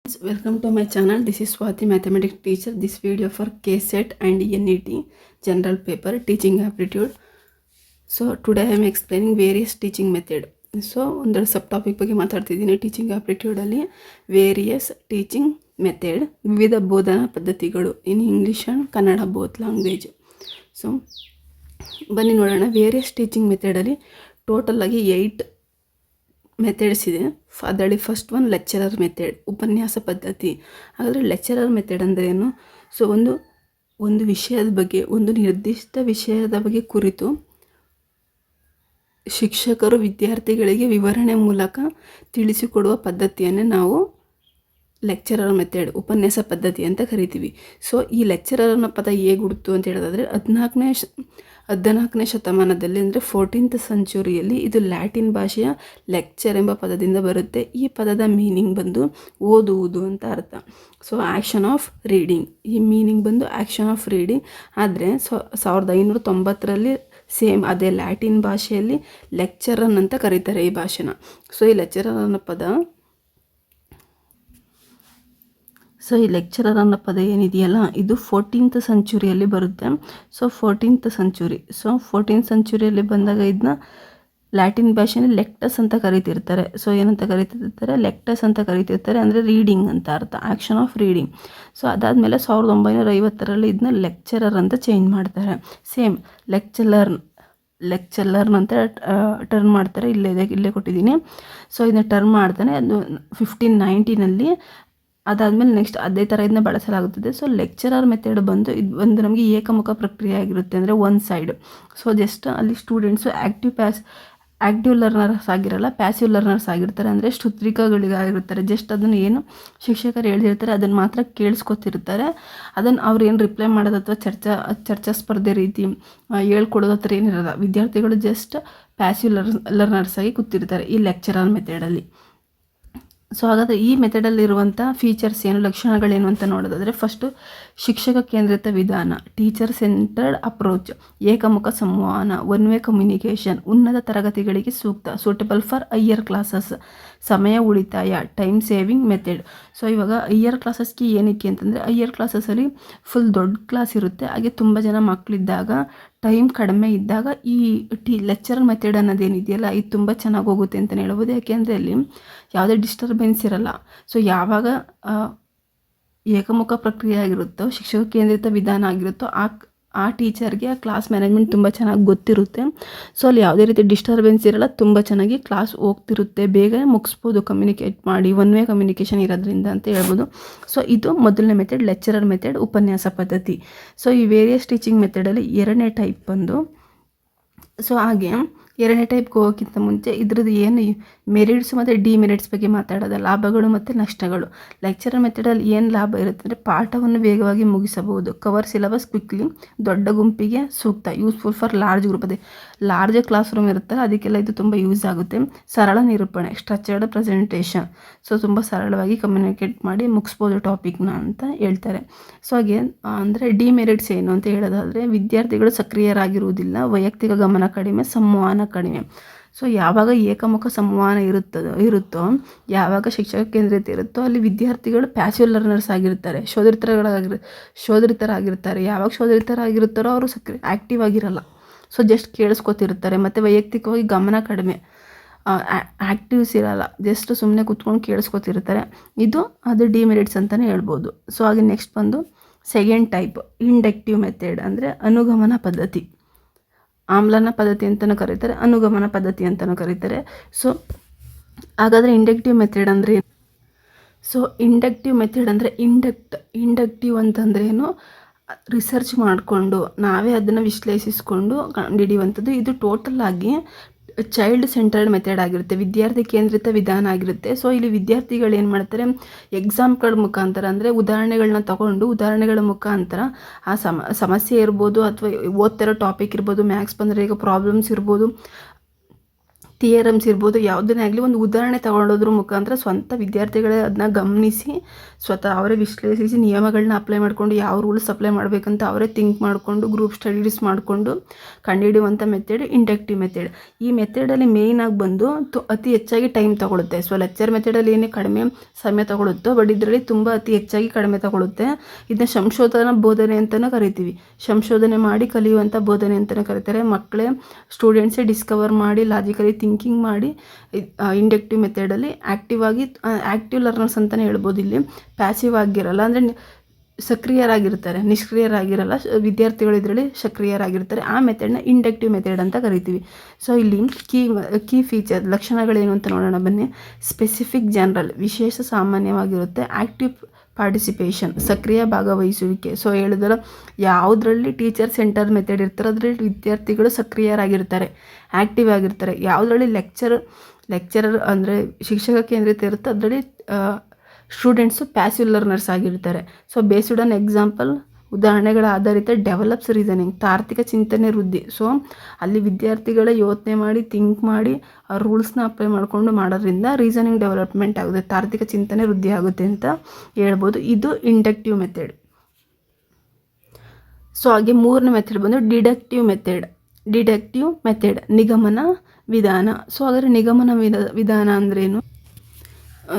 Welcome to my channel. This is Swati, mathematics teacher. This video for KSET and NET general paper teaching aptitude. So today I am explaining various teaching method. So ಒಂದರ ಸಬ್ topic ಬಗ್ಗೆ ಮಾತಾಡ್ತಿದ್ದೀನಿ. Teaching aptitude ಅಲ್ಲಿ various teaching method, ವಿವಿಧ ಬೋಧನಾ ಪದ್ಧತಿಗಳು in English and Kannada both language. So ಬನ್ನಿ ನೋಡೋಣ. Various teaching method ಅಲ್ಲಿ ಟೋಟಲ್ ಆಗಿ 8 ಮೆಥಡ್ಸ್ ಇದೆ. ಅದರಲ್ಲಿ ಫಸ್ಟ್ ಒನ್ ಲೆಕ್ಚರರ್ ಮೆಥಡ್, ಉಪನ್ಯಾಸ ಪದ್ಧತಿ. ಹಾಗಾದರೆ ಲೆಕ್ಚರರ್ ಮೆಥಡ್ ಅಂದರೆ ಏನು? ಸೊ ಒಂದು ವಿಷಯದ ಬಗ್ಗೆ, ಒಂದು ನಿರ್ದಿಷ್ಟ ವಿಷಯದ ಬಗ್ಗೆ ಕುರಿತು ಶಿಕ್ಷಕರು ವಿದ್ಯಾರ್ಥಿಗಳಿಗೆ ವಿವರಣೆ ಮೂಲಕ ತಿಳಿಸಿಕೊಡುವ ಪದ್ಧತಿಯನ್ನೇ ನಾವು ಲೆಕ್ಚರರ್ ಮೆಥಡ್, ಉಪನ್ಯಾಸ ಪದ್ಧತಿ ಅಂತ ಕರಿತೀವಿ. ಸೊ ಈ ಲೆಕ್ಚರರ್ ಅನ್ನೋ ಪದ ಹೇಗೆ ಹುಡ್ತು ಅಂತ ಹೇಳೋದಾದರೆ 14ನೇ ಶತಮಾನದಲ್ಲಿ ಅಂದರೆ 14th ಸೆಂಚುರಿಯಲ್ಲಿ ಇದು ಲ್ಯಾಟಿನ್ ಭಾಷೆಯ ಲೆಕ್ಚರ್ ಎಂಬ ಪದದಿಂದ ಬರುತ್ತೆ. ಈ ಪದದ ಮೀನಿಂಗ್ ಬಂದು ಓದುವುದು ಅಂತ ಅರ್ಥ. ಸೊ ಆ್ಯಕ್ಷನ್ ಆಫ್ ರೀಡಿಂಗ್, ಈ ಮೀನಿಂಗ್ ಬಂದು ಆ್ಯಕ್ಷನ್ ಆಫ್ ರೀಡಿಂಗ್. ಆದರೆ 1590ರಲ್ಲಿ ಸೇಮ್ ಅದೇ ಲ್ಯಾಟಿನ್ ಭಾಷೆಯಲ್ಲಿ ಲೆಕ್ಚರರ್ ಅಂತ ಕರೀತಾರೆ ಈ ಭಾಷೆನ. ಸೊ ಈ ಲೆಕ್ಚರರ್ ಅನ್ನೋ ಪದ ಏನಿದೆಯಲ್ಲ, ಇದು 14th ಸೆಂಚುರಿಯಲ್ಲಿ ಬರುತ್ತೆ. ಸೊ 14th ಸೆಂಚುರಿಯಲ್ಲಿ ಬಂದಾಗ ಇದನ್ನ ಲ್ಯಾಟಿನ್ ಭಾಷೆಯಲ್ಲಿ ಲೆಕ್ಟಸ್ ಅಂತ ಕರಿತಿರ್ತಾರೆ. ಸೊ ಏನಂತ ಕರಿತಿರ್ತಾರೆ? ಲೆಕ್ಟಸ್ ಅಂತ ಕರಿತಿರ್ತಾರೆ, ಅಂದರೆ ರೀಡಿಂಗ್ ಅಂತ ಅರ್ಥ, ಆ್ಯಕ್ಷನ್ ಆಫ್ ರೀಡಿಂಗ್. ಸೊ ಅದಾದಮೇಲೆ 1950ರಲ್ಲಿ ಇದನ್ನ ಲೆಕ್ಚರರ್ ಅಂತ ಚೇಂಜ್ ಮಾಡ್ತಾರೆ. ಸೇಮ್ ಲೆಕ್ಚರರ್ ಅಂತ ಟರ್ನ್ ಮಾಡ್ತಾರೆ. ಇಲ್ಲೇ ಕೊಟ್ಟಿದ್ದೀನಿ. ಸೊ ಇದನ್ನ ಟರ್ನ್ ಮಾಡ್ತಾನೆ. ಅದು 1590ನಲ್ಲಿ. ಅದಾದಮೇಲೆ ನೆಕ್ಸ್ಟ್ ಅದೇ ಥರ ಇದನ್ನ ಬಳಸಲಾಗುತ್ತದೆ. ಸೊ ಲೆಕ್ಚರರ್ ಮೆಥಡ್ ಬಂದು ಇದು ಒಂದು ನಮಗೆ ಏಕಮುಖ ಪ್ರಕ್ರಿಯೆ ಆಗಿರುತ್ತೆ, ಅಂದರೆ ಒನ್ ಸೈಡ್. ಸೊ ಜಸ್ಟ್ ಅಲ್ಲಿ ಸ್ಟೂಡೆಂಟ್ಸು ಆ್ಯಕ್ಟಿವ್ ಲರ್ನರ್ಸ್ ಆಗಿರಲ್ಲ, ಪ್ಯಾಸಿವ್ ಲರ್ನರ್ಸ್ ಆಗಿರ್ತಾರೆ, ಅಂದರೆ ಶ್ರುತ್ರಿಕಗಳಿಗಾಗಿರ್ತಾರೆ. ಜಸ್ಟ್ ಅದನ್ನು ಏನು ಶಿಕ್ಷಕರು ಹೇಳಿರ್ತಾರೆ ಅದನ್ನು ಮಾತ್ರ ಕೇಳಿಸ್ಕೊತಿರ್ತಾರೆ. ಅದನ್ನು ಅವ್ರು ಏನು ರಿಪ್ಲೈ ಮಾಡೋದು ಅಥವಾ ಚರ್ಚಾ ಸ್ಪರ್ಧೆ ರೀತಿ ಹೇಳ್ಕೊಡೋದು ಹತ್ರ ಏನಿರಲ್ಲ. ವಿದ್ಯಾರ್ಥಿಗಳು ಜಸ್ಟ್ ಪ್ಯಾಸಿವ್ ಲರ್ನರ್ಸ್ ಆಗಿ ಕೂತಿರ್ತಾರೆ ಈ ಲೆಕ್ಚರರ್ ಮೆಥಡಲ್ಲಿ. ಸೊ ಹಾಗಾದರೆ ಈ ಮೆಥಡಲ್ಲಿರುವಂಥ ಫೀಚರ್ಸ್ ಏನು, ಲಕ್ಷಣಗಳೇನು ಅಂತ ನೋಡೋದಾದರೆ, ಫಸ್ಟು ಶಿಕ್ಷಕ ಕೇಂದ್ರಿತ ವಿಧಾನ, ಟೀಚರ್ ಸೆಂಟರ್ಡ್ ಅಪ್ರೋಚ್, ಏಕಮುಖ ಸಂವಹನ, ಒನ್ ವೇ ಕಮ್ಯುನಿಕೇಷನ್, ಉನ್ನತ ತರಗತಿಗಳಿಗೆ ಸೂಕ್ತ, ಸೂಟಬಲ್ ಫಾರ್ ಹೈಯರ್ ಕ್ಲಾಸಸ್, ಸಮಯ ಉಳಿತಾಯ, ಟೈಮ್ ಸೇವಿಂಗ್ ಮೆಥಡ್. ಸೊ ಇವಾಗ ಹೈಯರ್ ಕ್ಲಾಸಸ್ಗೆ ಏನಕ್ಕೆ ಅಂತಂದರೆ, ಹೈಯರ್ ಕ್ಲಾಸಸ್ಸಲ್ಲಿ ಫುಲ್ ದೊಡ್ಡ ಕ್ಲಾಸ್ ಇರುತ್ತೆ. ಹಾಗೆ ತುಂಬ ಜನ ಮಕ್ಕಳಿದ್ದಾಗ, ಟೈಮ್ ಕಡಿಮೆ ಇದ್ದಾಗ ಈ ಲೆಕ್ಚರರ್ ಮೆಥಡ್ ಅನ್ನೋದೇನಿದೆಯಲ್ಲ ಇದು ತುಂಬ ಚೆನ್ನಾಗಿ ಹೋಗುತ್ತೆ ಅಂತಲೇ ಹೇಳ್ಬೋದು. ಯಾಕೆಂದರೆ ಅಲ್ಲಿ ಯಾವುದೇ ಡಿಸ್ಟರ್ಬೆನ್ಸ್ ಇರಲ್ಲ. ಸೊ ಯಾವಾಗ ಏಕಮುಖ ಪ್ರಕ್ರಿಯೆ ಆಗಿರುತ್ತೋ, ಶಿಕ್ಷಕ ಕೇಂದ್ರಿತ ವಿಧಾನ ಆಗಿರುತ್ತೋ, ಆ ಟೀಚರ್ಗೆ ಆ ಕ್ಲಾಸ್ ಮ್ಯಾನೇಜ್ಮೆಂಟ್ ತುಂಬ ಚೆನ್ನಾಗಿ ಗೊತ್ತಿರುತ್ತೆ. ಸೊ ಅಲ್ಲಿ ಯಾವುದೇ ರೀತಿ ಡಿಸ್ಟರ್ಬೆನ್ಸ್ ಇರಲ್ಲ, ತುಂಬ ಚೆನ್ನಾಗಿ ಕ್ಲಾಸ್ ಹೋಗ್ತಿರುತ್ತೆ, ಬೇಗ ಮುಗಿಸ್ಬೋದು ಕಮ್ಯುನಿಕೇಟ್ ಮಾಡಿ, ಒನ್ ವೇ ಕಮ್ಯುನಿಕೇಷನ್ ಇರೋದ್ರಿಂದ ಅಂತ ಹೇಳ್ಬೋದು. ಸೊ ಇದು ಮೊದಲನೇ ಮೆಥಡ್, ಲೆಕ್ಚರರ್ ಮೆಥಡ್, ಉಪನ್ಯಾಸ ಪದ್ಧತಿ. ಸೊ ಈ ವೇರಿಯಸ್ ಟೀಚಿಂಗ್ ಮೆಥಡಲ್ಲಿ 2ನೇ ಟೈಪ್ ಬಂದು, ಸೊ ಹಾಗೆ 2ನೇ ಟೈಪ್ಗೆ ಹೋಗೋಕ್ಕಿಂತ ಮುಂಚೆ ಇದ್ರದ್ದು ಏನು ಮೆರಿಟ್ಸ್ ಮತ್ತು ಡಿಮೆರಿಟ್ಸ್ ಬಗ್ಗೆ ಮಾತಾಡೋದು, ಲಾಭಗಳು ಮತ್ತು ನಷ್ಟಗಳು. ಲೆಕ್ಚರರ್ ಮೆಥಡಲ್ಲಿ ಏನು ಲಾಭ ಇರುತ್ತೆ ಅಂದರೆ, ಪಾಠವನ್ನು ವೇಗವಾಗಿ ಮುಗಿಸಬಹುದು, ಕವರ್ ಸಿಲೆಬಸ್ ಕ್ವಿಕ್ಲಿ, ದೊಡ್ಡ ಗುಂಪಿಗೆ ಸೂಕ್ತ, ಯೂಸ್ಫುಲ್ ಫಾರ್ ಲಾರ್ಜ್ ಗ್ರೂಪ್. ಅದೇ ಲಾರ್ಜ್ ಕ್ಲಾಸ್ ರೂಮ್ ಇರುತ್ತಲ್ಲ ಅದಕ್ಕೆಲ್ಲ ಇದು ತುಂಬ ಯೂಸ್ ಆಗುತ್ತೆ. ಸರಳ ನಿರೂಪಣೆ, ಸ್ಟ್ರಕ್ಚರ್ಡ್ ಪ್ರೆಸೆಂಟೇಷನ್. ಸೊ ತುಂಬ ಸರಳವಾಗಿ ಕಮ್ಯುನಿಕೇಟ್ ಮಾಡಿ ಮುಗಿಸ್ಬೋದು ಟಾಪಿಕ್ನ ಅಂತ ಹೇಳ್ತಾರೆ. ಸೊ ಹಾಗೆ ಅಂದರೆ ಡಿಮೆರಿಟ್ಸ್ ಏನು ಅಂತ ಹೇಳೋದಾದರೆ, ವಿದ್ಯಾರ್ಥಿಗಳು ಸಕ್ರಿಯರಾಗಿರುವುದಿಲ್ಲ, ವೈಯಕ್ತಿಕ ಗಮನ ಕಡಿಮೆ, ಸಂವಹನ ಕಡಿಮೆ. ಸೊ ಯಾವಾಗ ಏಕಮುಖ ಸಂವಹನ ಇರುತ್ತೋ, ಯಾವಾಗ ಶಿಕ್ಷಕ ಕೇಂದ್ರಿತ ಇರುತ್ತೋ, ಅಲ್ಲಿ ವಿದ್ಯಾರ್ಥಿಗಳು ಪ್ಯಾಸಿವ್ ಲರ್ನರ್ಸ್ ಆಗಿರ್ತಾರೆ, ಶೋಧರಿತರಾಗಿರ್ತಾರೆ. ಯಾವಾಗ ಶೋಧರಿತರಾಗಿರ್ತಾರೋ ಅವರು ಆ್ಯಕ್ಟಿವ್ ಆಗಿರಲ್ಲ. ಸೊ ಜಸ್ಟ್ ಕೇಳಿಸ್ಕೊತಿರ್ತಾರೆ. ಮತ್ತು ವೈಯಕ್ತಿಕವಾಗಿ ಗಮನ ಕಡಿಮೆ, ಆ್ಯಕ್ಟಿವ್ಸ್ ಇರಲ್ಲ, ಜಸ್ಟ್ ಸುಮ್ಮನೆ ಕೂತ್ಕೊಂಡು ಕೇಳಿಸ್ಕೊತಿರ್ತಾರೆ. ಅದು ಡಿಮೆರಿಟ್ಸ್ ಅಂತಲೇ ಹೇಳ್ಬೋದು. ಸೊ ಹಾಗೆ ನೆಕ್ಸ್ಟ್ ಬಂದು ಸೆಕೆಂಡ್ ಟೈಪ್, ಇಂಡಕ್ಟಿವ್ ಮೆಥಡ್, ಅಂದರೆ ಅನುಗಮನ ಪದ್ಧತಿ. ಆಮ್ಲನ ಪದ್ಧತಿ ಅಂತಲೂ ಕರೀತಾರೆ, ಅನುಗಮನ ಪದ್ಧತಿ ಅಂತಲೂ ಕರೀತಾರೆ. ಸೊ ಹಾಗಾದರೆ ಇಂಡಕ್ಟಿವ್ ಮೆಥಡ್ ಅಂದರೆ, ಸೊ ಇಂಡಕ್ಟಿವ್ ಮೆಥಡ್ ಅಂದರೆ ಇಂಡಕ್ಟಿವ್ ಅಂತಂದ್ರೆ ಏನು, ರಿಸರ್ಚ್ ಮಾಡಿಕೊಂಡು ನಾವೇ ಅದನ್ನು ವಿಶ್ಲೇಷಿಸಿಕೊಂಡು ಕಂಡುಹಿಡಿಯುವಂಥದ್ದು. ಇದು ಟೋಟಲ್ ಆಗಿ ಚೈಲ್ಡ್ ಸೆಂಟರ್ಡ್ ಮೆಥಡ್ ಆಗಿರುತ್ತೆ, ವಿದ್ಯಾರ್ಥಿ ಕೇಂದ್ರಿತ ವಿಧಾನ ಆಗಿರುತ್ತೆ. ಸೊ ಇಲ್ಲಿ ವಿದ್ಯಾರ್ಥಿಗಳು ಏನು ಮಾಡ್ತಾರೆ, ಎಕ್ಸಾಮ್ಗಳ ಮುಖಾಂತರ, ಅಂದರೆ ಉದಾಹರಣೆಗಳನ್ನ ತಗೊಂಡು ಉದಾಹರಣೆಗಳ ಮುಖಾಂತರ ಆ ಸಮಸ್ಯೆ ಇರ್ಬೋದು ಅಥವಾ ಓದ್ತಿರೋ ಟಾಪಿಕ್ ಇರ್ಬೋದು, ಮ್ಯಾಥ್ಸ್ ಬಂದರೆ ಈಗ ಪ್ರಾಬ್ಲಮ್ಸ್ ಇರ್ಬೋದು, ಥಿಯರಮ್ಸ್ ಇರ್ಬೋದು, ಯಾವುದನ್ನೇ ಆಗಲಿ ಒಂದು ಉದಾಹರಣೆ ತಗೊಳ್ಳೋದ್ರ ಮುಖಾಂತರ ಸ್ವಂತ ವಿದ್ಯಾರ್ಥಿಗಳೇ ಅದನ್ನ ಗಮನಿಸಿ ಸ್ವತಃ ಅವರೇ ವಿಶ್ಲೇಷಿಸಿ ನಿಯಮಗಳನ್ನ ಅಪ್ಲೈ ಮಾಡಿಕೊಂಡು ಯಾವ ರೂಲ್ಸ್ ಅಪ್ಲೈ ಮಾಡಬೇಕಂತ ಅವರೇ ಥಿಂಕ್ ಮಾಡಿಕೊಂಡು ಗ್ರೂಪ್ ಸ್ಟಡೀಸ್ ಮಾಡಿಕೊಂಡು ಕಂಡುಹಿಡಿಯುವಂಥ ಮೆಥಡ್ ಇಂಡಕ್ಟಿವ್ ಮೆಥಡ್. ಈ ಮೆಥಡಲ್ಲಿ ಮೇಯ್ನಾಗಿ ಬಂದು ಅತಿ ಹೆಚ್ಚಾಗಿ ಟೈಮ್ ತಗೊಳುತ್ತೆ. ಸೊ ಲೆಕ್ಚರ್ ಮೆಥಡಲ್ಲಿ ಏನೇ ಕಡಿಮೆ ಸಮಯ ತಗೊಳುತ್ತೋ, ಬಟ್ ಇದರಲ್ಲಿ ತುಂಬ ಅತಿ ಹೆಚ್ಚಾಗಿ ಕಡಿಮೆ ತಗೊಳುತ್ತೆ. ಇದನ್ನ ಸಂಶೋಧನಾ ಬೋಧನೆ ಅಂತಲೂ ಕರಿತೀವಿ. ಸಂಶೋಧನೆ ಮಾಡಿ ಕಲಿಯುವಂಥ ಬೋಧನೆ ಅಂತಲೇ ಕರೀತಾರೆ. ಮಕ್ಕಳೇ ಸ್ಟೂಡೆಂಟ್ಸೇ ಡಿಸ್ಕವರ್ ಮಾಡಿ ಲಾಜಿಕಲಿ ಥಿಂಕಿಂಗ್ ಮಾಡಿ ಇಂಡಕ್ಟಿವ್ ಮೆಥಡಲ್ಲಿ ಆ್ಯಕ್ಟಿವ್ ಲರ್ನರ್ಸ್ ಅಂತಲೇ ಹೇಳ್ಬೋದು. ಇಲ್ಲಿ ಪ್ಯಾಸಿವ್ ಆಗಿರಲ್ಲ, ಅಂದರೆ ಸಕ್ರಿಯರಾಗಿರ್ತಾರೆ, ನಿಷ್ಕ್ರಿಯರಾಗಿರಲ್ಲ ವಿದ್ಯಾರ್ಥಿಗಳು. ಇದರಲ್ಲಿ ಸಕ್ರಿಯರಾಗಿರ್ತಾರೆ. ಆ ಮೆಥಡ್ನ ಇಂಡಕ್ಟಿವ್ ಮೆಥಡ್ ಅಂತ ಕರಿತೀವಿ. ಸೊ ಇಲ್ಲಿ ಕೀ ಫೀಚರ್ ಲಕ್ಷಣಗಳೇನು ಅಂತ ನೋಡೋಣ ಬನ್ನಿ. ಸ್ಪೆಸಿಫಿಕ್ ಜನರಲ್ ವಿಶೇಷ ಸಾಮಾನ್ಯವಾಗಿರುತ್ತೆ. ಆ್ಯಕ್ಟಿವ್ ಪಾರ್ಟಿಸಿಪೇಷನ್ ಸಕ್ರಿಯ ಭಾಗವಹಿಸುವಿಕೆ. ಸೊ ಹೇಳಿದ್ರೆ ಯಾವುದರಲ್ಲಿ ಟೀಚರ್ ಸೆಂಟರ್ ಮೆಥಡ್ ಇರ್ತಾರೆ ಅದರಲ್ಲಿ ವಿದ್ಯಾರ್ಥಿಗಳು ಸಕ್ರಿಯರಾಗಿರ್ತಾರೆ, ಆ್ಯಕ್ಟಿವ್ ಆಗಿರ್ತಾರೆ. ಯಾವುದರಲ್ಲಿ ಲೆಕ್ಚರರ್ ಅಂದರೆ ಶಿಕ್ಷಕ ಕೇಂದ್ರಿತ ಇರುತ್ತೆ ಅದರಲ್ಲಿ ಸ್ಟೂಡೆಂಟ್ಸು ಪ್ಯಾಸಿವ್ ಲರ್ನರ್ಸ್ ಆಗಿರ್ತಾರೆ. ಸೊ ಬೇಸ್ಡ್ ಆನ್ ಎಕ್ಸಾಂಪಲ್ ಉದಾಹರಣೆಗಳ ಆಧಾರಿತ ಡೆವಲಪ್ಸ್ ರೀಸನಿಂಗ್ ತಾರ್ಕಿಕ ಚಿಂತನೆ ವೃದ್ಧಿ. ಸೊ ಅಲ್ಲಿ ವಿದ್ಯಾರ್ಥಿಗಳೇ ಯೋಚನೆ ಮಾಡಿ ಥಿಂಕ್ ಮಾಡಿ ಆ ರೂಲ್ಸ್ನ ಅಪ್ಲೈ ಮಾಡಿಕೊಂಡು ಮಾಡೋದ್ರಿಂದ ರೀಸನಿಂಗ್ ಡೆವಲಪ್ಮೆಂಟ್ ಆಗುತ್ತೆ, ತಾರ್ಕಿಕ ಚಿಂತನೆ ವೃದ್ಧಿ ಆಗುತ್ತೆ ಅಂತ ಹೇಳ್ಬೋದು. ಇದು ಇಂಡಕ್ಟಿವ್ ಮೆಥಡ್. ಸೊ ಹಾಗೆ ಮೂರನೇ ಮೆಥಡ್ ಬಂದು ಡಿಡಕ್ಟಿವ್ ಮೆಥಡ್ ನಿಗಮನ ವಿಧಾನ. ಸೊ ಹಾಗಾದರೆ ನಿಗಮನ ವಿಧಾನ ಅಂದ್ರೇನು?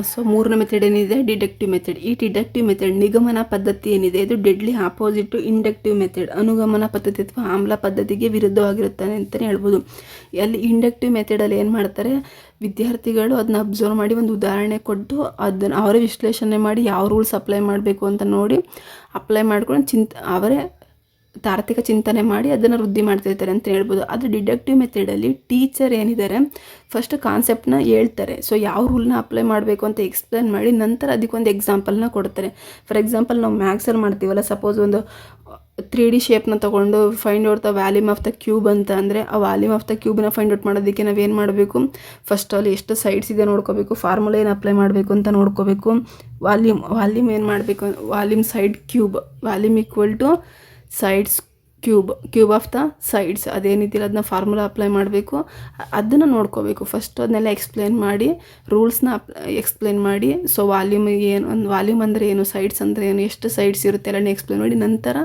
ಸೊ ಮೂರನೇ ಮೆಥಡ್ ಏನಿದೆ ಡಿಡಕ್ಟಿವ್ ಮೆಥಡ್. ಈ ಡಿಡಕ್ಟಿವ್ ಮೆಥಡ್ ನಿಗಮನ ಪದ್ಧತಿ ಏನಿದೆ ಇದು deadly opposite to inductive method. ಅನುಗಮನ ಪದ್ಧತಿ ಅಥವಾ ಆಮ್ಲ ಪದ್ಧತಿಗೆ ವಿರುದ್ಧವಾಗಿರುತ್ತಾನೆ ಅಂತಲೇ ಹೇಳ್ಬೋದು. ಅಲ್ಲಿ ಇಂಡಕ್ಟಿವ್ ಮೆಥಡಲ್ಲಿ ಏನು ಮಾಡ್ತಾರೆ, ವಿದ್ಯಾರ್ಥಿಗಳು ಅದನ್ನ ಅಬ್ಸರ್ವ್ ಮಾಡಿ ಒಂದು ಉದಾಹರಣೆ ಕೊಟ್ಟು ಅದನ್ನು ಅವರೇ ವಿಶ್ಲೇಷಣೆ ಮಾಡಿ ಯಾವ ರೂಲ್ಸ್ ಅಪ್ಲೈ ಮಾಡಬೇಕು ಅಂತ ನೋಡಿ ಅಪ್ಲೈ ಮಾಡ್ಕೊಂಡು ಅವರೇ ತಾರ್ಕಿಕ ಚಿಂತನೆ ಮಾಡಿ ಅದನ್ನು ವೃದ್ಧಿ ಮಾಡ್ತಿರ್ತಾರೆ ಅಂತ ಹೇಳ್ಬೋದು. ಆದರೆ ಡಿಡಕ್ಟಿವ್ ಮೆಥಡಲ್ಲಿ ಟೀಚರ್ ಏನಿದ್ದಾರೆ ಫಸ್ಟ್ ಕಾನ್ಸೆಪ್ಟನ್ನ ಹೇಳ್ತಾರೆ. ಸೊ ಯಾವ ರೂಲ್ನ ಅಪ್ಲೈ ಮಾಡಬೇಕು ಅಂತ ಎಕ್ಸ್ಪ್ಲೇನ್ ಮಾಡಿ ನಂತರ ಅದಕ್ಕೊಂದು ಎಕ್ಸಾಂಪಲ್ನ ಕೊಡ್ತಾರೆ. ಫಾರ್ ಎಕ್ಸಾಂಪಲ್ ನಾವು ಮ್ಯಾಥ್ಸಲ್ಲಿ ಮಾಡ್ತೀವಲ್ಲ, ಸಪೋಸ್ ಒಂದು 3D ಶೇಪ್ನ ತೊಗೊಂಡು find out the volume of the cube ಅಂತ ಅಂದರೆ ಆ ವ್ಯಾಲ್ಯೂಮ್ ಆಫ್ ದ ಕ್ಯೂಬ್ನ ಫೈಂಡ್ ಔಟ್ ಮಾಡೋದಕ್ಕೆ ನಾವೇನು ಮಾಡಬೇಕು, ಫಸ್ಟ್ ಅಲ್ಲಿ ಎಷ್ಟು ಸೈಡ್ಸ್ ಇದೆ ನೋಡ್ಕೋಬೇಕು, ಫಾರ್ಮುಲಾ ಏನು ಅಪ್ಲೈ ಮಾಡಬೇಕು ಅಂತ ನೋಡ್ಕೋಬೇಕು. ವಾಲ್ಯೂಮ್ ಏನು ಮಾಡಬೇಕು, volume side cube, volume equal to sides cube of the sides ಅದೇನಿದ್ದಿಲ್ಲ ಅದನ್ನ ಫಾರ್ಮುಲಾ ಅಪ್ಲೈ ಮಾಡಬೇಕು. ಅದನ್ನು ನೋಡ್ಕೋಬೇಕು. ಫಸ್ಟ್ ಅದನ್ನೆಲ್ಲ ಎಕ್ಸ್ಪ್ಲೇನ್ ಮಾಡಿ ರೂಲ್ಸ್ನ ಎಕ್ಸ್ಪ್ಲೇನ್ ಮಾಡಿ. ಸೊ ವಾಲ್ಯೂಮ್ ಅಂದರೆ ಏನು, ಸೈಡ್ಸ್ ಅಂದರೆ ಏನು, ಎಷ್ಟು ಸೈಡ್ಸ್ ಇರುತ್ತೆ ಎಲ್ಲನೇ ಎಕ್ಸ್ಪ್ಲೇನ್ ಮಾಡಿ ನಂತರ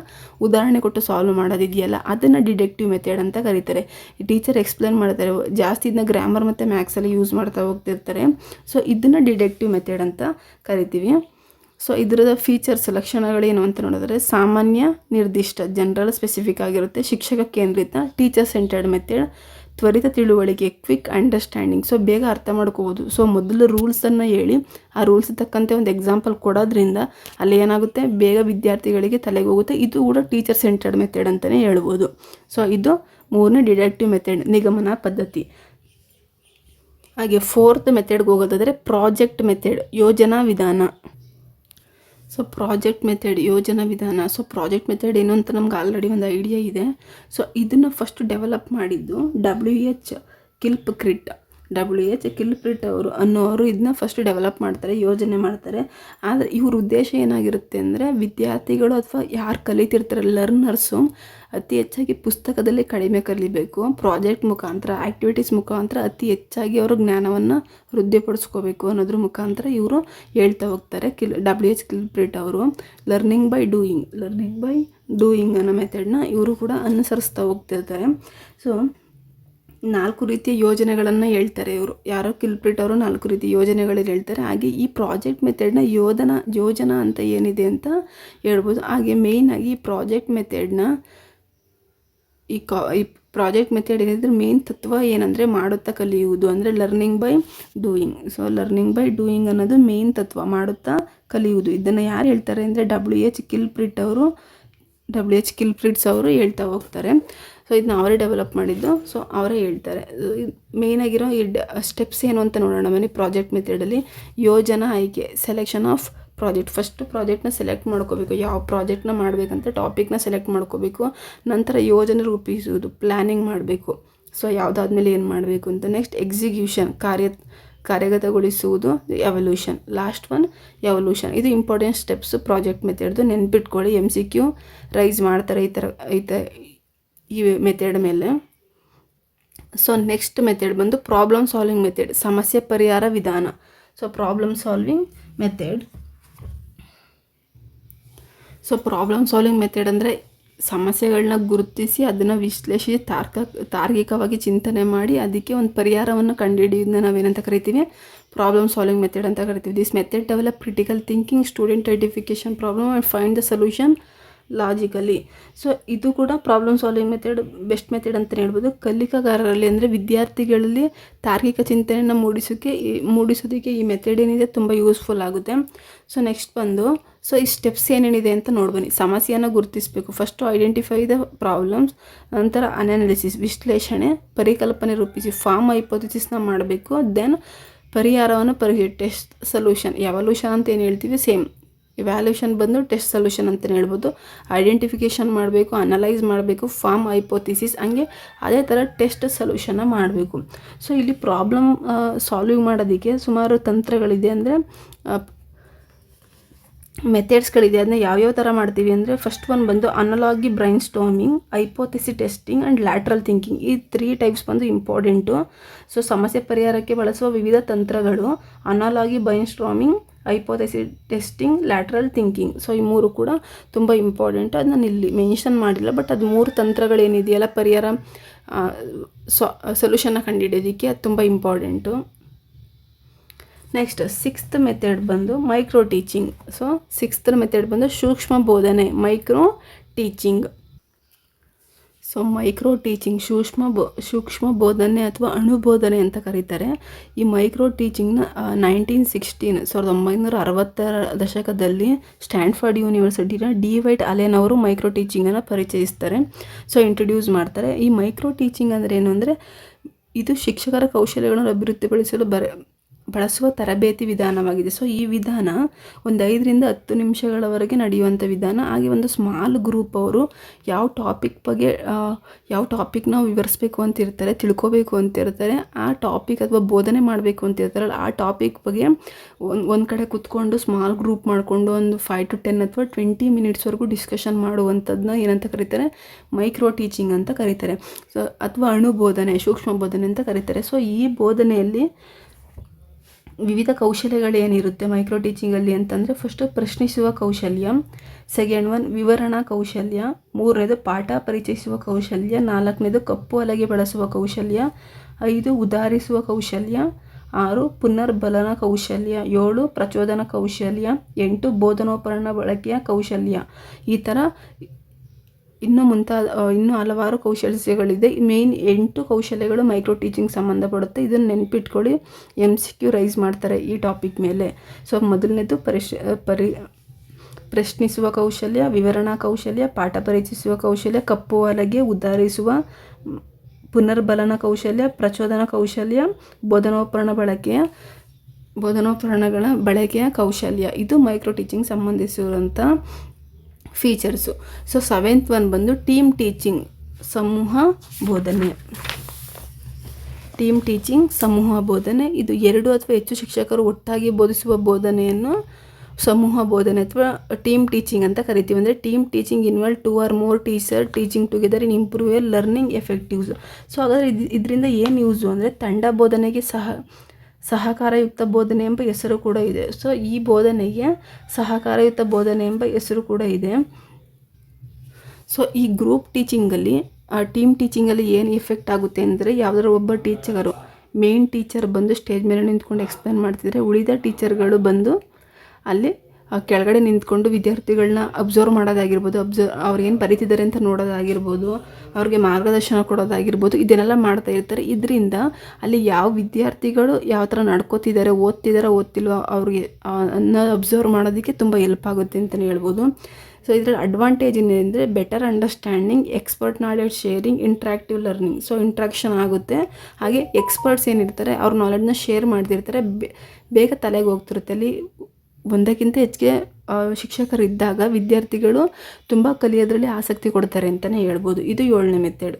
ಉದಾಹರಣೆ ಕೊಟ್ಟು ಸಾಲ್ವ್ ಮಾಡೋದಿದೆಯಲ್ಲ ಅದನ್ನು ಡಿಡಕ್ಟಿವ್ ಮೆಥಡ್ ಅಂತ ಕರೀತಾರೆ. ಟೀಚರ್ ಎಕ್ಸ್ಪ್ಲೇನ್ ಮಾಡ್ತಾರೆ, ಜಾಸ್ತಿ ಇದನ್ನ ಗ್ರಾಮರ್ ಮತ್ತು ಮ್ಯಾಥ್ಸಲ್ಲಿ ಯೂಸ್ ಮಾಡ್ತಾ ಹೋಗ್ತಿರ್ತಾರೆ. ಸೊ ಇದನ್ನು ಡಿಡಕ್ಟಿವ್ ಮೆಥಡ್ ಅಂತ ಕರಿತೀವಿ. ಸೊ ಇದರದ ಫೀಚರ್ಸ್ ಲಕ್ಷಣಗಳೇನು ಅಂತ ನೋಡಿದ್ರೆ ಸಾಮಾನ್ಯ ನಿರ್ದಿಷ್ಟ ಜನರಲ್ ಸ್ಪೆಸಿಫಿಕ್ ಆಗಿರುತ್ತೆ, ಶಿಕ್ಷಕ ಕೇಂದ್ರಿತ ಟೀಚರ್ ಸೆಂಟರ್ಡ್ ಮೆಥಡ್, ತ್ವರಿತ ತಿಳುವಳಿಕೆ ಕ್ವಿಕ್ ಅಂಡರ್ಸ್ಟ್ಯಾಂಡಿಂಗ್. ಸೊ ಬೇಗ ಅರ್ಥ ಮಾಡ್ಕೋಬೋದು. ಸೊ ಮೊದಲು ರೂಲ್ಸನ್ನು ಹೇಳಿ ಆ ರೂಲ್ಸ್ ತಕ್ಕಂತೆ ಒಂದು ಎಕ್ಸಾಂಪಲ್ ಕೊಡೋದ್ರಿಂದ ಅಲ್ಲಿ ಏನಾಗುತ್ತೆ, ಬೇಗ ವಿದ್ಯಾರ್ಥಿಗಳಿಗೆ ತಲೆಗೆ ಹೋಗುತ್ತೆ. ಇದು ಕೂಡ ಟೀಚರ್ ಸೆಂಟರ್ಡ್ ಮೆಥಡ್ ಅಂತಲೇ ಹೇಳ್ಬೋದು. ಸೊ ಇದು ಮೂರನೇ ಡಿಡಕ್ಟಿವ್ ಮೆಥಡ್ ನಿಗಮನ ಪದ್ಧತಿ. ಹಾಗೆ ಫೋರ್ತ್ ಮೆಥಡ್ಗೆ ಹೋಗೋದಾದರೆ ಪ್ರಾಜೆಕ್ಟ್ ಮೆಥಡ್ ಯೋಜನಾ ವಿಧಾನ. ಸೊ ಪ್ರಾಜೆಕ್ಟ್ ಮೆಥಡ್ ಯೋಜನಾ ವಿಧಾನ. ಸೊ ಪ್ರಾಜೆಕ್ಟ್ ಮೆಥಡ್ ಏನು ಅಂತ ನಮ್ಗೆ ಆಲ್ರೆಡಿ ಒಂದು ಐಡಿಯಾ ಇದೆ. ಸೊ ಇದನ್ನು ಫಸ್ಟ್ ಡೆವಲಪ್ ಮಾಡಿದ್ದು WH ಕಿಲ್ಪ್ರಿಟ್ ಅನ್ನೋರು ಇದನ್ನ ಫಸ್ಟ್ ಡೆವಲಪ್ ಮಾಡ್ತಾರೆ, ಯೋಜನೆ ಮಾಡ್ತಾರೆ. ಆದರೆ ಇವ್ರ ಉದ್ದೇಶ ಏನಾಗಿರುತ್ತೆ ಅಂದರೆ ವಿದ್ಯಾರ್ಥಿಗಳು ಅಥವಾ ಯಾರು ಕಲಿತಿರ್ತಾರೆ ಲರ್ನರ್ಸು ಅತಿ ಹೆಚ್ಚಾಗಿ ಪುಸ್ತಕದಲ್ಲಿ ಕಡಿಮೆ ಕಲಿಬೇಕು, ಪ್ರಾಜೆಕ್ಟ್ ಮುಖಾಂತರ ಆ್ಯಕ್ಟಿವಿಟೀಸ್ ಮುಖಾಂತರ ಅತಿ ಹೆಚ್ಚಾಗಿ ಅವರು ಜ್ಞಾನವನ್ನು ವೃದ್ಧಿಪಡಿಸ್ಕೋಬೇಕು ಅನ್ನೋದ್ರ ಮುಖಾಂತರ ಇವರು ಹೇಳ್ತಾ ಹೋಗ್ತಾರೆ. WH ಕಿಲ್ಪ್ರಿಟ್ ಅವರು ಲರ್ನಿಂಗ್ ಬೈ ಡೂಯಿಂಗ್ ಅನ್ನೋ ಮೆಥಡ್ನ ಇವರು ಕೂಡ ಅನುಸರಿಸ್ತಾ ಹೋಗ್ತಿರ್ತಾರೆ. ಸೊ 4 ರೀತಿಯ ಯೋಜನೆಗಳನ್ನು ಹೇಳ್ತಾರೆ ಇವರು, ಯಾರೋ ಕಿಲ್ಪ್ರಿಟ್ ಅವರು 4 ರೀತಿಯ ಯೋಜನೆಗಳಲ್ಲಿ ಹೇಳ್ತಾರೆ. ಹಾಗೆ ಈ ಪ್ರಾಜೆಕ್ಟ್ ಮೆಥಡ್ನ ಯೋಜನಾ ಅಂತ ಏನಿದೆ ಅಂತ ಹೇಳ್ಬೋದು. ಹಾಗೆ ಮೇಯ್ನಾಗಿ ಈ ಪ್ರಾಜೆಕ್ಟ್ ಮೆಥಡ್ನ ಈ ಪ್ರಾಜೆಕ್ಟ್ ಮೆಥಡ್ ಏನಿದ್ರೆ ಮೇನ್ ತತ್ವ ಏನಂದರೆ ಮಾಡುತ್ತಾ ಕಲಿಯುವುದು, ಅಂದರೆ learning by doing. So learning by doing ಅನ್ನೋದು ಮೇನ್ ತತ್ವ, ಮಾಡುತ್ತಾ ಕಲಿಯುವುದು. ಇದನ್ನು ಯಾರು ಹೇಳ್ತಾರೆ ಅಂದರೆ WH ಕಿಲ್ಪ್ರಿಟ್ಸ್ ಅವರು ಹೇಳ್ತಾ ಹೋಗ್ತಾರೆ. ಸೊ ಇದನ್ನ ಅವರೇ ಡೆವಲಪ್ ಮಾಡಿದ್ದು, ಸೊ ಅವರೇ ಹೇಳ್ತಾರೆ. ಮೇಯ್ನಾಗಿರೋ ಈ ಸ್ಟೆಪ್ಸ್ ಏನು ಅಂತ ನೋಡೋಣ ಬನ್ನಿ. ಪ್ರಾಜೆಕ್ಟ್ ಮೆಥಡಲ್ಲಿ ಯೋಜನಾ ಆಯ್ಕೆ ಸೆಲೆಕ್ಷನ್ ಆಫ್ ಪ್ರಾಜೆಕ್ಟ್. ಫಸ್ಟ್ ಪ್ರಾಜೆಕ್ಟ್ನ ಸೆಲೆಕ್ಟ್ ಮಾಡ್ಕೋಬೇಕು, ಯಾವ ಪ್ರಾಜೆಕ್ಟ್ನ ಮಾಡಬೇಕಂತ ಟಾಪಿಕ್ನ ಸೆಲೆಕ್ಟ್ ಮಾಡ್ಕೋಬೇಕು. ನಂತರ ಯೋಜನೆ ರೂಪಿಸುವುದು, ಪ್ಲ್ಯಾನಿಂಗ್ ಮಾಡಬೇಕು. ಸೊ ಯಾವುದಾದ್ಮೇಲೆ ಏನು ಮಾಡಬೇಕು ಅಂತ. ನೆಕ್ಸ್ಟ್ ಎಕ್ಸಿಕ್ಯೂಷನ್ ಕಾರ್ಯಗತಗೊಳಿಸುವುದು, ಎವಲ್ಯೂಷನ್. Last one evolution. ಇದು ಇಂಪಾರ್ಟೆಂಟ್ ಸ್ಟೆಪ್ಸ್ ಪ್ರಾಜೆಕ್ಟ್ ಮೆಥಡ್ದು, ನೆನ್ಪಿಟ್ಕೊಳ್ಳಿ. MCQ ರೈಸ್ ಮಾಡ್ತಾರೆ ಈ ಮೆಥಡ್ ಮೇಲೆ. ಸೊ ನೆಕ್ಸ್ಟ್ ಮೆಥಡ್ ಬಂದು ಪ್ರಾಬ್ಲಮ್ ಸಾಲ್ವಿಂಗ್ ಮೆಥಡ್, ಸಮಸ್ಯೆ ಪರಿಹಾರ ವಿಧಾನ. So problem solving method. So problem solving method ಅಂದರೆ ಸಮಸ್ಯೆಗಳನ್ನ ಗುರುತಿಸಿ ಅದನ್ನು ವಿಶ್ಲೇಷಿಸಿ ತಾರ್ಕಿಕವಾಗಿ ಚಿಂತನೆ ಮಾಡಿ ಅದಕ್ಕೆ ಒಂದು ಪರಿಹಾರವನ್ನು ಕಂಡುಹಿಡಿಯೋದನ್ನ ನಾವೇನಂತ ಕರಿತೀವಿ, ಪ್ರಾಬ್ಲಮ್ ಸಾಲ್ವಿಂಗ್ ಮೆಥಡ್ ಅಂತ ಕರಿತೀವಿ. This method develop critical thinking, student identification problem and find the solution logically. So ಇದು ಕೂಡ problem solving method best method ಅಂತಲೇ ಹೇಳ್ಬೋದು. ಕಲಿಕಾಗಾರರಲ್ಲಿ ಅಂದರೆ ವಿದ್ಯಾರ್ಥಿಗಳಲ್ಲಿ ತಾರ್ಕಿಕ ಚಿಂತನೆಯನ್ನು ಮೂಡಿಸೋದಕ್ಕೆ ಈ ಮೆಥಡ್ ಏನಿದೆ ತುಂಬ ಯೂಸ್ಫುಲ್ ಆಗುತ್ತೆ. ಸೊ ನೆಕ್ಸ್ಟ್ ಬಂದು ಈ ಸ್ಟೆಪ್ಸ್ ಏನೇನಿದೆ ಅಂತ ನೋಡ್ಬನ್ನಿ. ಸಮಸ್ಯೆಯನ್ನು ಗುರುತಿಸಬೇಕು. ಫಸ್ಟು ಐಡೆಂಟಿಫೈ ದ ಪ್ರಾಬ್ಲಮ್ಸ್, ನಂತರ ಅನಾಲಿಸಿಸ್ ವಿಶ್ಲೇಷಣೆ, ಪರಿಕಲ್ಪನೆ ರೂಪಿಸಿ ಫಾರ್ಮ್ ಹೈಪೋಥಿಸಿಸ್ನ ಮಾಡಬೇಕು, ದೆನ್ ಪರಿಹಾರವನ್ನು ಟೆಸ್ಟ್ ಸೊಲ್ಯೂಷನ್, ಎವಲ್ಯೂಷನ್ ಅಂತ ಏನು ಹೇಳ್ತೀವಿ ಸೇಮ್ ಇವ್ಯಾಲ್ಯೂಷನ್ ಬಂದು ಟೆಸ್ಟ್ ಸೊಲ್ಯೂಷನ್ ಅಂತಲೇ ಹೇಳ್ಬೋದು. ಐಡೆಂಟಿಫಿಕೇಷನ್ ಮಾಡಬೇಕು, ಅನಲೈಸ್ ಮಾಡಬೇಕು, ಫಾರ್ಮ್ ಹೈಪೋಥಿಸಿಸ್, ಹಂಗೆ ಅದೇ ಥರ ಟೆಸ್ಟ್ ಸೊಲ್ಯೂಷನ್ನ ಮಾಡಬೇಕು. ಸೊ ಇಲ್ಲಿ ಪ್ರಾಬ್ಲಮ್ ಸಾಲ್ವ್ ಮಾಡೋದಕ್ಕೆ ಸುಮಾರು ತಂತ್ರಗಳಿದೆ, ಅಂದರೆ ಮೆಥಡ್ಸ್ಗಳಿದೆ. ಅದನ್ನ ಯಾವ್ಯಾವ ಥರ ಮಾಡ್ತೀವಿ ಅಂದರೆ ಫಸ್ಟ್ ಒನ್ ಬಂದು analogy brainstorming, hypothesis testing and lateral thinking. ಈ 3 ಟೈಪ್ಸ್ ಬಂದು ಇಂಪಾರ್ಟೆಂಟು. ಸೊ ಸಮಸ್ಯೆ ಪರಿಹಾರಕ್ಕೆ ಬಳಸುವ ವಿವಿಧ ತಂತ್ರಗಳು analogy brainstorming, hypothesis testing, lateral thinking. So ಈ 3 ಕೂಡ ತುಂಬ ಇಂಪಾರ್ಟೆಂಟು. ಅದು ನಾನು ಇಲ್ಲಿ ಮೆನ್ಷನ್ ಮಾಡಿಲ್ಲ, ಬಟ್ ಅದು 3 ತಂತ್ರಗಳೇನಿದೆಯಲ್ಲ ಪರಿಹಾರ ಸೊಲ್ಯೂಷನ್ನ ಕಂಡುಹಿಡಿಯೋದಕ್ಕೆ ಅದು ತುಂಬ ಇಂಪಾರ್ಟೆಂಟು. ನೆಕ್ಸ್ಟ್ 6th ಮೆಥಡ್ ಬಂದು micro teaching. So 6th method ಬಂದು ಸೂಕ್ಷ್ಮ ಬೋಧನೆ, micro teaching. So micro teaching ಸೂಕ್ಷ್ಮ ಬೋಧನೆ ಅಥವಾ ಅಣುಬೋಧನೆ ಅಂತ ಕರೀತಾರೆ. ಈ ಮೈಕ್ರೋ ಟೀಚಿಂಗ್ನ 1960ರ ದಶಕದಲ್ಲಿ ಸ್ಟ್ಯಾನ್ಫರ್ಡ್ ಯೂನಿವರ್ಸಿಟಿನ ಡಿ ವೈಟ್ ಅಲೆನ್ ಅವರು ಮೈಕ್ರೋ ಟೀಚಿಂಗನ್ನು ಪರಿಚಯಿಸ್ತಾರೆ. ಸೊ ಇಂಟ್ರೊಡ್ಯೂಸ್ ಮಾಡ್ತಾರೆ. ಈ ಮೈಕ್ರೋ ಟೀಚಿಂಗ್ ಅಂದರೆ ಏನು ಅಂದರೆ ಇದು ಶಿಕ್ಷಕರ ಕೌಶಲ್ಯಗಳನ್ನು ಅಭಿವೃದ್ಧಿಪಡಿಸಲು ಬಳಸುವ ತರಬೇತಿ ವಿಧಾನವಾಗಿದೆ. ಸೊ ಈ ವಿಧಾನ ಒಂದು 5 ರಿಂದ 10 ನಿಮಿಷಗಳವರೆಗೆ ನಡೆಯುವಂಥ ವಿಧಾನ. ಹಾಗೆ ಒಂದು ಸ್ಮಾಲ್ ಗ್ರೂಪ್ ಅವರು ಯಾವ ಟಾಪಿಕ್ನ ವಿವರಿಸಬೇಕು ಅಂತಿರ್ತಾರೆ, ತಿಳ್ಕೋಬೇಕು ಅಂತಿರ್ತಾರೆ, ಆ ಟಾಪಿಕ್ ಅಥವಾ ಬೋಧನೆ ಮಾಡಬೇಕು ಅಂತಿರ್ತಾರಲ್ಲ ಆ ಟಾಪಿಕ್ ಬಗ್ಗೆ ಒಂದು ಕಡೆ ಕೂತ್ಕೊಂಡು ಸ್ಮಾಲ್ ಗ್ರೂಪ್ ಮಾಡಿಕೊಂಡು ಒಂದು 5 to 10 ಅಥವಾ 20 ಮಿನಿಟ್ಸ್ವರೆಗೂ ಡಿಸ್ಕಷನ್ ಮಾಡುವಂಥದ್ದನ್ನ ಏನಂತ ಕರೀತಾರೆ, ಮೈಕ್ರೋ ಟೀಚಿಂಗ್ ಅಂತ ಕರೀತಾರೆ. ಸೊ ಅಥವಾ ಅಣುಬೋಧನೆ, ಸೂಕ್ಷ್ಮ ಬೋಧನೆ ಅಂತ ಕರೀತಾರೆ. ಸೊ ಈ ಬೋಧನೆಯಲ್ಲಿ ವಿವಿಧ ಕೌಶಲ್ಯಗಳೇನಿರುತ್ತೆ ಮೈಕ್ರೋ ಟೀಚಿಂಗಲ್ಲಿ ಅಂತಂದರೆ ಫಸ್ಟು ಪ್ರಶ್ನಿಸುವ ಕೌಶಲ್ಯ, ಸೆಕೆಂಡ್ ಒನ್ ವಿವರಣಾ ಕೌಶಲ್ಯ, 3ನೇದು ಪಾಠ ಪರಿಚಯಿಸುವ ಕೌಶಲ್ಯ, 4ನೇದು ಕಪ್ಪು ಹಲಗೆ ಬಳಸುವ ಕೌಶಲ್ಯ, 5 ಉದಾಹರಿಸುವ ಕೌಶಲ್ಯ, 6 ಪುನರ್ಬಲನ ಕೌಶಲ್ಯ, 7 ಪ್ರಚೋದನ ಕೌಶಲ್ಯ, 8 ಬೋಧನೋಪಕರಣ ಬಳಕೆಯ ಕೌಶಲ್ಯ. ಈ ಥರ ಇನ್ನೂ ಹಲವಾರು ಕೌಶಲ್ಯಗಳಿದೆ. ಮೇಯ್ನ್ 8 ಕೌಶಲ್ಯಗಳು ಮೈಕ್ರೋ ಟೀಚಿಂಗ್ ಸಂಬಂಧಪಡುತ್ತೆ. ಇದನ್ನು ನೆನ್ಪಿಟ್ಕೊಳ್ಳಿ, MCQ ರೈಸ್ ಮಾಡ್ತಾರೆ ಈ ಟಾಪಿಕ್ ಮೇಲೆ. ಸೊ ಮೊದಲನೇದು ಪ್ರಶ್ನಿಸುವ ಕೌಶಲ್ಯ, ವಿವರಣಾ ಕೌಶಲ್ಯ, ಪಾಠ ಪರಿಚಯಿಸುವ ಕೌಶಲ್ಯ, ಕಪ್ಪು ಹಲಗೆ, ಉದಾಹರಿಸುವ, ಪುನರ್ಬಲನ ಕೌಶಲ್ಯ, ಪ್ರಚೋದನ ಕೌಶಲ್ಯ, ಬೋಧನೋಪಕರಣಗಳ ಬಳಕೆಯ ಕೌಶಲ್ಯ. ಇದು ಮೈಕ್ರೋ ಟೀಚಿಂಗ್ ಸಂಬಂಧಿಸಿರುವಂಥ ಫೀಚರ್ಸು. ಸೊ 7th ಒನ್ ಬಂದು ಟೀಮ್ ಟೀಚಿಂಗ್, ಸಮೂಹ ಬೋಧನೆ. ಟೀಮ್ ಟೀಚಿಂಗ್, ಸಮೂಹ ಬೋಧನೆ. ಇದು 2 ಅಥವಾ ಹೆಚ್ಚು ಶಿಕ್ಷಕರು ಒಟ್ಟಾಗಿ ಬೋಧಿಸುವ ಬೋಧನೆಯನ್ನು ಸಮೂಹ ಬೋಧನೆ ಅಥವಾ ಟೀಮ್ ಟೀಚಿಂಗ್ ಅಂತ ಕರಿತೀವಿ. ಅಂದರೆ team teaching involve 2 or more teacher teaching together in improve your learning effectiveness. So ಹಾಗಾದರೆ ಇದರಿಂದ ಏನು ಯೂಸು ಅಂದರೆ ತಂಡ ಬೋಧನೆಗೆ ಸಹಕಾರಯುಕ್ತ ಬೋಧನೆ ಎಂಬ ಹೆಸರು ಕೂಡ ಇದೆ. ಸೊ ಈ ಬೋಧನೆಗೆ ಸಹಕಾರಯುಕ್ತ ಬೋಧನೆ ಎಂಬ ಹೆಸರು ಕೂಡ ಇದೆ. ಸೊ ಈ ಗ್ರೂಪ್ ಟೀಚಿಂಗಲ್ಲಿ ಟೀಮ್ ಟೀಚಿಂಗಲ್ಲಿ ಏನು ಎಫೆಕ್ಟ್ ಆಗುತ್ತೆ ಅಂದರೆ ಯಾವುದಾದ್ರು ಒಬ್ಬ ಟೀಚರು, ಮೇನ್ ಟೀಚರ್ ಬಂದು ಸ್ಟೇಜ್ ಮೇಲೆ ನಿಂತ್ಕೊಂಡು ಎಕ್ಸ್ಪ್ಲೇನ್ ಮಾಡ್ತಿದ್ರೆ ಉಳಿದ ಟೀಚರ್ಗಳು ಬಂದು ಅಲ್ಲಿ ಕೆಳಗಡೆ ನಿಂತ್ಕೊಂಡು ವಿದ್ಯಾರ್ಥಿಗಳನ್ನ ಅಬ್ಸರ್ವ್ ಮಾಡೋದಾಗಿರ್ಬೋದು, ಅವ್ರು ಏನು ಬರೀತಿದ್ದಾರೆ ಅಂತ ನೋಡೋದಾಗಿರ್ಬೋದು, ಅವ್ರಿಗೆ ಮಾರ್ಗದರ್ಶನ ಕೊಡೋದಾಗಿರ್ಬೋದು, ಇದನ್ನೆಲ್ಲ ಮಾಡ್ತಾ ಇರ್ತಾರೆ. ಇದರಿಂದ ಅಲ್ಲಿ ಯಾವ ವಿದ್ಯಾರ್ಥಿಗಳು ಯಾವ ಥರ ನಡ್ಕೋತಿದ್ದಾರೆ, ಓದ್ತಿಲ್ವೋ ಅವ್ರಿಗೆ ಅಬ್ಸರ್ವ್ ಮಾಡೋದಕ್ಕೆ ತುಂಬ ಹೆಲ್ಪ್ ಆಗುತ್ತೆ ಅಂತಲೇ ಹೇಳ್ಬೋದು. ಸೊ ಇದರಲ್ಲಿ ಅಡ್ವಾಂಟೇಜ್ ಏನೆಂದರೆ better understanding, expert knowledge sharing, interactive learning. So interaction ಆಗುತ್ತೆ. ಹಾಗೆ ಎಕ್ಸ್ಪರ್ಟ್ಸ್ ಏನಿರ್ತಾರೆ ಅವ್ರ ನಾಲೆಡ್ಜನ್ನ ಶೇರ್ ಮಾಡ್ತಿರ್ತಾರೆ, ಬೇಗ ತಲೆಗೆ ಹೋಗ್ತಿರುತ್ತೆ. ಅಲ್ಲಿ ಒಂದಕ್ಕಿಂತ ಹೆಚ್ಚಿಗೆ ಶಿಕ್ಷಕರಿದ್ದಾಗ ವಿದ್ಯಾರ್ಥಿಗಳು ತುಂಬ ಕಲಿಯೋದ್ರಲ್ಲಿ ಆಸಕ್ತಿ ಕೊಡ್ತಾರೆ ಅಂತಲೇ ಹೇಳ್ಬೋದು. ಇದು 7ನೇ ಮೆಥಡ್.